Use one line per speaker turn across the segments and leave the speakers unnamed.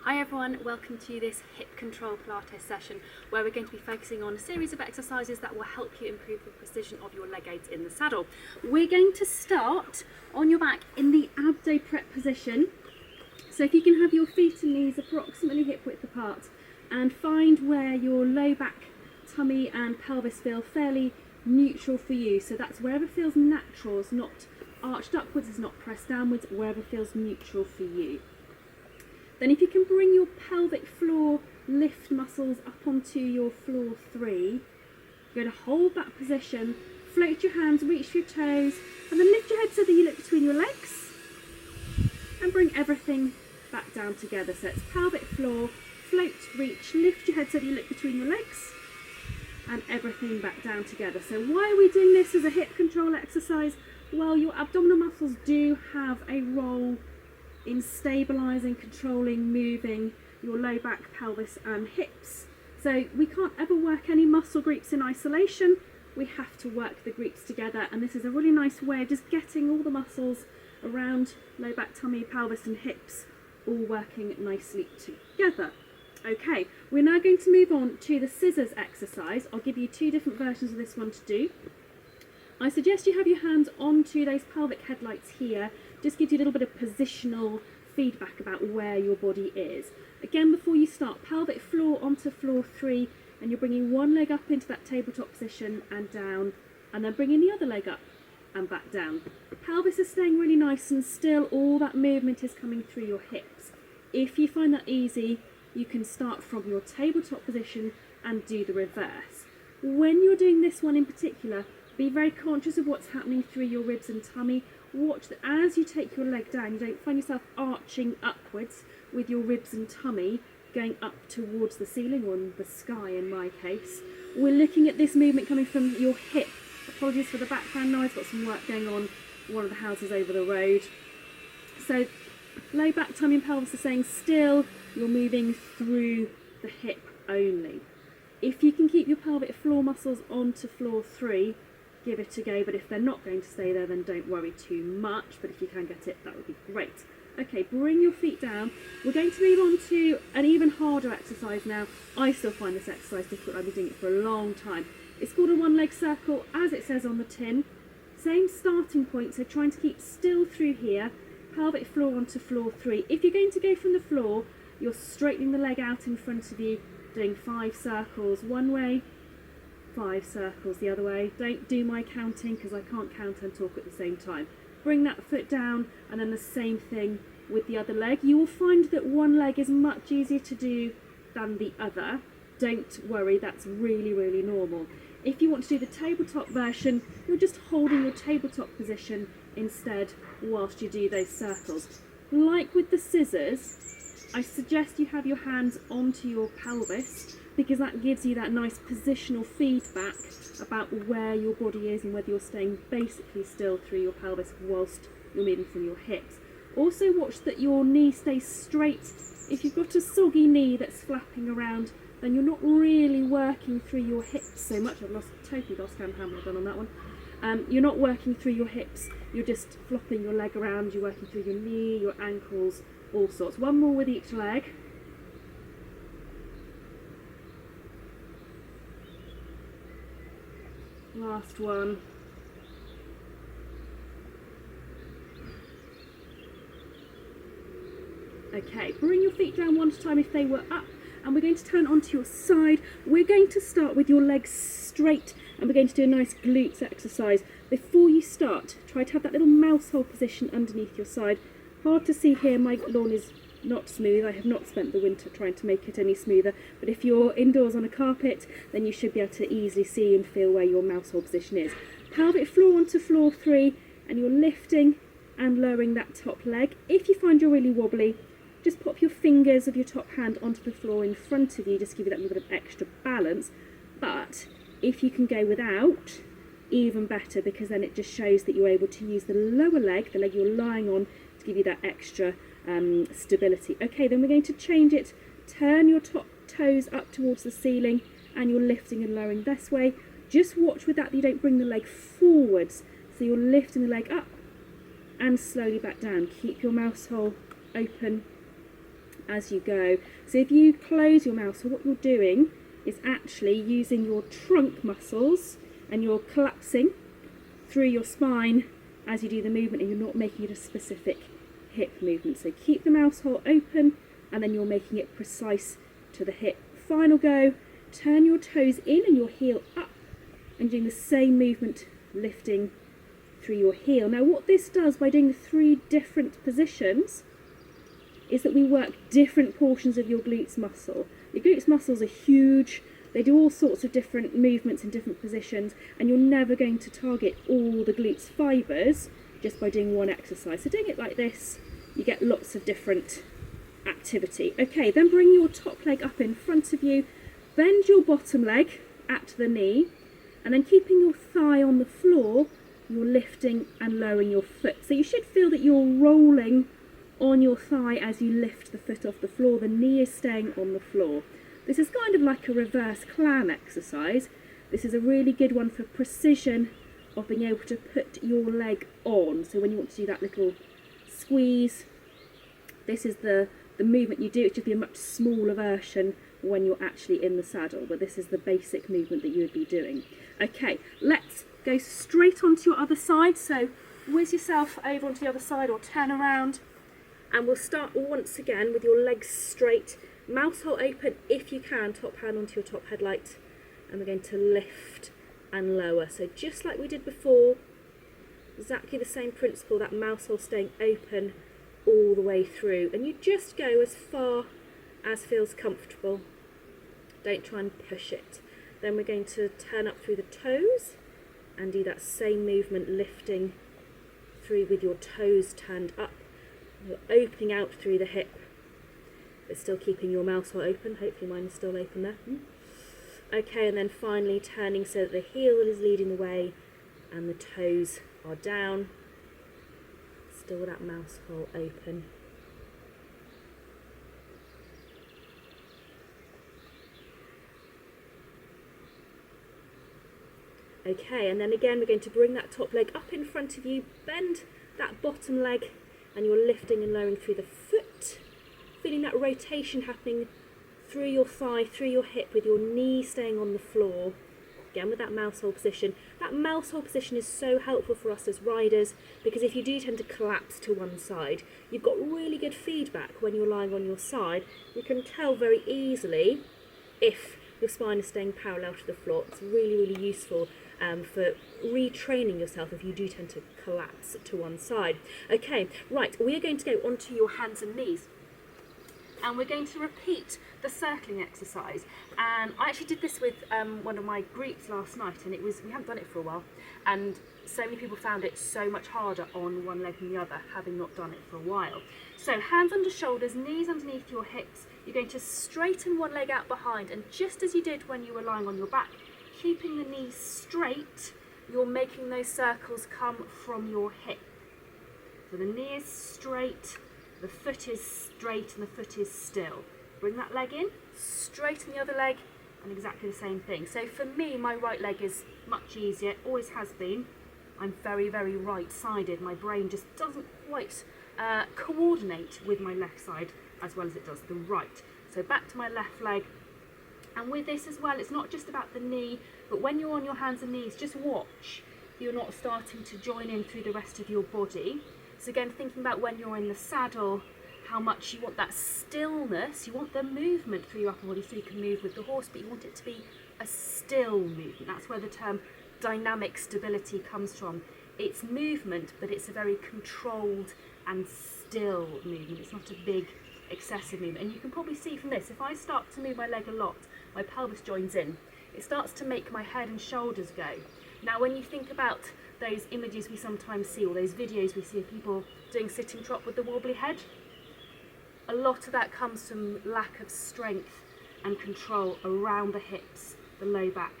Hi everyone, welcome to this hip control Pilates session where we're going to be focusing on a series of exercises that will help you improve the precision of your leg aids in the saddle. We're going to start on your back in the abdo prep position. So if you can have your feet and knees approximately hip width apart and find where your low back, tummy and pelvis feel fairly neutral for you. So that's wherever feels natural, it's not arched upwards, it's not pressed downwards, wherever feels neutral for you. Then if you can bring your pelvic floor lift muscles up onto your floor 3, you're going to hold that position, float your hands, reach for your toes, and then lift your head so that you look between your legs, and bring everything back down together. So it's pelvic floor, float, reach, lift your head so that you look between your legs, and everything back down together. So why are we doing this as a hip control exercise? Well, your abdominal muscles do have a role in stabilising, controlling, moving your low back, pelvis and hips. So we can't ever work any muscle groups in isolation, we have to work the groups together, and this is a really nice way of just getting all the muscles around low back, tummy, pelvis and hips all working nicely together. Okay, we're now going to move on to the scissors exercise. I'll give you 2 different versions of this one to do. I suggest you have your hands onto those pelvic headlights here. Just gives you a little bit of positional feedback about where your body is. Again, before you start, pelvic floor onto floor 3, and you're bringing one leg up into that tabletop position and down, and then bringing the other leg up and back down. Pelvis is staying really nice and still, all that movement is coming through your hips. If you find that easy, you can start from your tabletop position and do the reverse. When you're doing this one in particular, be very conscious of what's happening through your ribs and tummy. Watch that as you take your leg down, you don't find yourself arching upwards with your ribs and tummy going up towards the ceiling or the sky in my case. We're looking at this movement coming from your hip. Apologies for the background noise, got some work going on in one of the houses over the road. So low back, tummy and pelvis are staying still, you're moving through the hip only. If you can keep your pelvic floor muscles onto floor 3, give it a go, but if they're not going to stay there, then don't worry too much, but if you can get it, that would be great. Okay, bring your feet down. We're going to move on to an even harder exercise now. I still find this exercise difficult. I've been doing it for a long time. It's called a one-leg circle, as it says on the tin. Same starting point, so trying to keep still through here. Pelvic floor onto floor 3. If you're going to go from the floor, you're straightening the leg out in front of you, doing 5 circles one way, 5 circles the other way. Don't do my counting because I can't count and talk at the same time. Bring that foot down, and then the same thing with the other leg. You will find that one leg is much easier to do than the other. Don't worry, that's really, really normal. If you want to do the tabletop version, you're just holding your tabletop position instead whilst you do those circles. Like with the scissors, I suggest you have your hands onto your pelvis, because that gives you that nice positional feedback about where your body is and whether you're staying basically still through your pelvis whilst you're moving from your hips. Also watch that your knee stays straight. If you've got a soggy knee that's flapping around, then you're not really working through your hips so much. I've totally lost count how I've done on that one. You're not working through your hips, you're just flopping your leg around, you're working through your knee, your ankles, all sorts. One more with each leg. Last one. Okay, bring your feet down one at a time if they were up, and we're going to turn onto your side. We're going to start with your legs straight, and we're going to do a nice glutes exercise. Before you start, try to have that little mouse hole position underneath your side. Hard to see here, my lawn is not smooth. I have not spent the winter trying to make it any smoother, but if you're indoors on a carpet, then you should be able to easily see and feel where your mouse hole position is. Pelvic floor onto floor 3, and you're lifting and lowering that top leg. If you find you're really wobbly, just pop your fingers of your top hand onto the floor in front of you, just to give you that little bit of extra balance. But if you can go without, even better, because then it just shows that you're able to use the lower leg, the leg you're lying on, to give you that extra stability. Okay, then we're going to change it. Turn your top toes up towards the ceiling, and you're lifting and lowering this way. Just watch with that you don't bring the leg forwards, so you're lifting the leg up and slowly back down. Keep your mouse hole open as you go. So if you close your mouth, so what you're doing is actually using your trunk muscles and you're collapsing through your spine as you do the movement, and you're not making it a specific hip movement. So keep the mouse hole open and then you're making it precise to the hip. Final go, turn your toes in and your heel up and doing the same movement, lifting through your heel. Now what this does by doing the 3 different positions is that we work different portions of your glutes muscle. Your glutes muscles are huge, they do all sorts of different movements in different positions, and you're never going to target all the glutes fibres just by doing one exercise. So doing it like this, you get lots of different activity. Okay, then bring your top leg up in front of you, bend your bottom leg at the knee, and then keeping your thigh on the floor, you're lifting and lowering your foot. So you should feel that you're rolling on your thigh as you lift the foot off the floor. The knee is staying on the floor. This is kind of like a reverse clam exercise. This is a really good one for precision of being able to put your leg on. So when you want to do that little squeeze, this is the movement you do. It should be a much smaller version when you're actually in the saddle, but this is the basic movement that you would be doing. Okay, let's go straight onto your other side. So whiz yourself over onto the other side or turn around, and we'll start once again with your legs straight, mouse hole open if you can, top hand onto your top headlight, and we're going to lift and lower. So just like we did before, exactly the same principle, that mouse hole staying open all the way through, and you just go as far as feels comfortable. Don't try and push it. Then we're going to turn up through the toes and do that same movement, lifting through with your toes turned up. You're opening out through the hip, but still keeping your mouse hole open. Hopefully mine is still open there. Okay, and then finally turning so that the heel is leading the way and the toes are down. Still with that mouse hole open. Okay, and then again we're going to bring that top leg up in front of you, bend that bottom leg, and you're lifting and lowering through the foot, feeling that rotation happening through your thigh, through your hip, with your knee staying on the floor. Again with that mouse hole position. That mouse hole position is so helpful for us as riders, because if you do tend to collapse to one side, you've got really good feedback when you're lying on your side. You can tell very easily if your spine is staying parallel to the floor. It's really, really useful for retraining yourself if you do tend to collapse to one side. Okay, right, we are going to go onto your hands and knees, and we're going to repeat the circling exercise. And I actually did this with one of my groups last night, and we hadn't done it for a while, and so many people found it so much harder on one leg than the other, having not done it for a while. So hands under shoulders, knees underneath your hips. You're going to straighten one leg out behind, and just as you did when you were lying on your back, keeping the knees straight, you're making those circles come from your hip. So the knee is straight, the foot is straight, and the foot is still. Bring that leg in, straighten the other leg, and exactly the same thing. So for me, my right leg is much easier, always has been. I'm very, very right-sided. My brain just doesn't quite coordinate with my left side as well as it does the right. So back to my left leg. And with this as well, it's not just about the knee, but when you're on your hands and knees, just watch you're not starting to join in through the rest of your body. So again, thinking about when you're in the saddle, how much you want that stillness, you want the movement through your upper body so you can move with the horse, but you want it to be a still movement. That's where the term dynamic stability comes from. It's movement, but it's a very controlled and still movement. It's not a big, excessive movement. And you can probably see from this, if I start to move my leg a lot, my pelvis joins in. It starts to make my head and shoulders go. Now, when you think about those images we sometimes see, or those videos we see of people doing sitting trot with the wobbly head, a lot of that comes from lack of strength and control around the hips, the low back,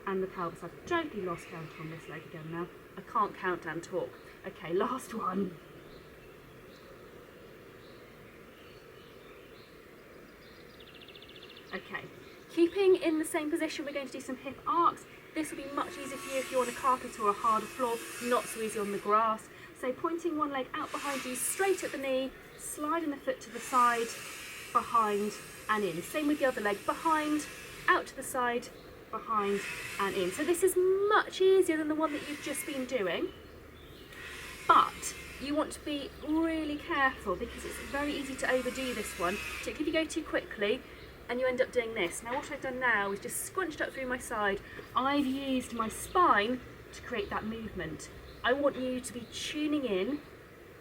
and the pelvis. I've totally lost count on this leg again now. I can't count and talk. Okay, last one. Okay, keeping in the same position, we're going to do some hip arcs. This will be much easier for you if you're on a carpet or a harder floor, not so easy on the grass. So pointing one leg out behind you, straight at the knee, sliding the foot to the side, behind and in. Same with the other leg, behind, out to the side, behind and in. So this is much easier than the one that you've just been doing, but you want to be really careful because it's very easy to overdo this one, particularly if you go too quickly and you end up doing this. Now what I've done now is just scrunched up through my side. I've used my spine to create that movement. I want you to be tuning in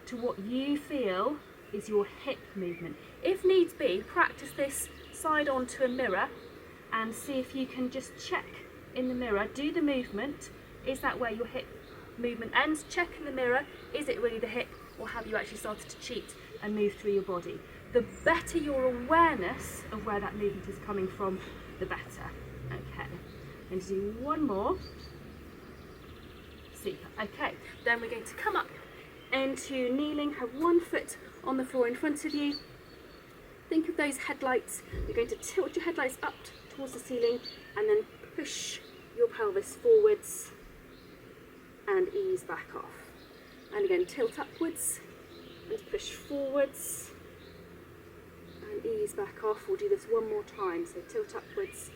to what you feel is your hip movement. If needs be, practice this side onto a mirror and see if you can just check in the mirror, do the movement, is that where your hip movement ends? Check in the mirror, is it really the hip, or have you actually started to cheat and move through your body? The better your awareness of where that movement is coming from, the better. Okay, I'm going to do one more. Super. Okay, then we're going to come up into kneeling, have one foot on the floor in front of you. Think of those headlights. You're going to tilt your headlights up towards the ceiling and then push your pelvis forwards and ease back off. And again, tilt upwards and push forwards and ease back off. We'll do this one more time. So tilt upwards,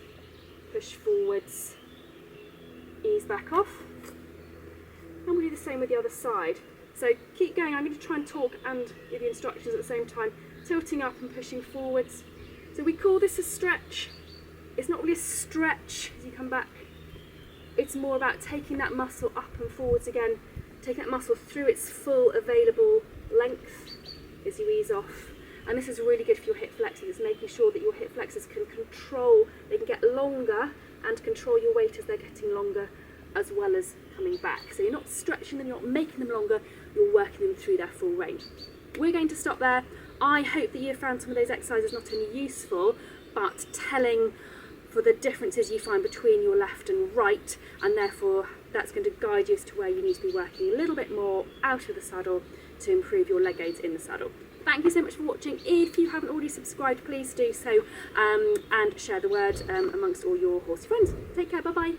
push forwards, ease back off. And we'll do the same with the other side. So keep going. I'm going to try and talk and give you instructions at the same time. Tilting up and pushing forwards. So we call this a stretch. It's not really a stretch as you come back. It's more about taking that muscle up and forwards again, taking that muscle through its full available length as you ease off. And this is really good for your hip flexors. It's making sure that your hip flexors can control, they can get longer and control your weight as they're getting longer, as well as coming back. So you're not stretching them, you're not making them longer, you're working them through their full range. We're going to stop there. I hope that you found some of those exercises not only useful, but telling for the differences you find between your left and right, and therefore that's going to guide you as to where you need to be working a little bit more out of the saddle to improve your leg aids in the saddle. Thank you so much for watching. If you haven't already subscribed, please do so, and share the word amongst all your horsey friends. Take care, bye bye.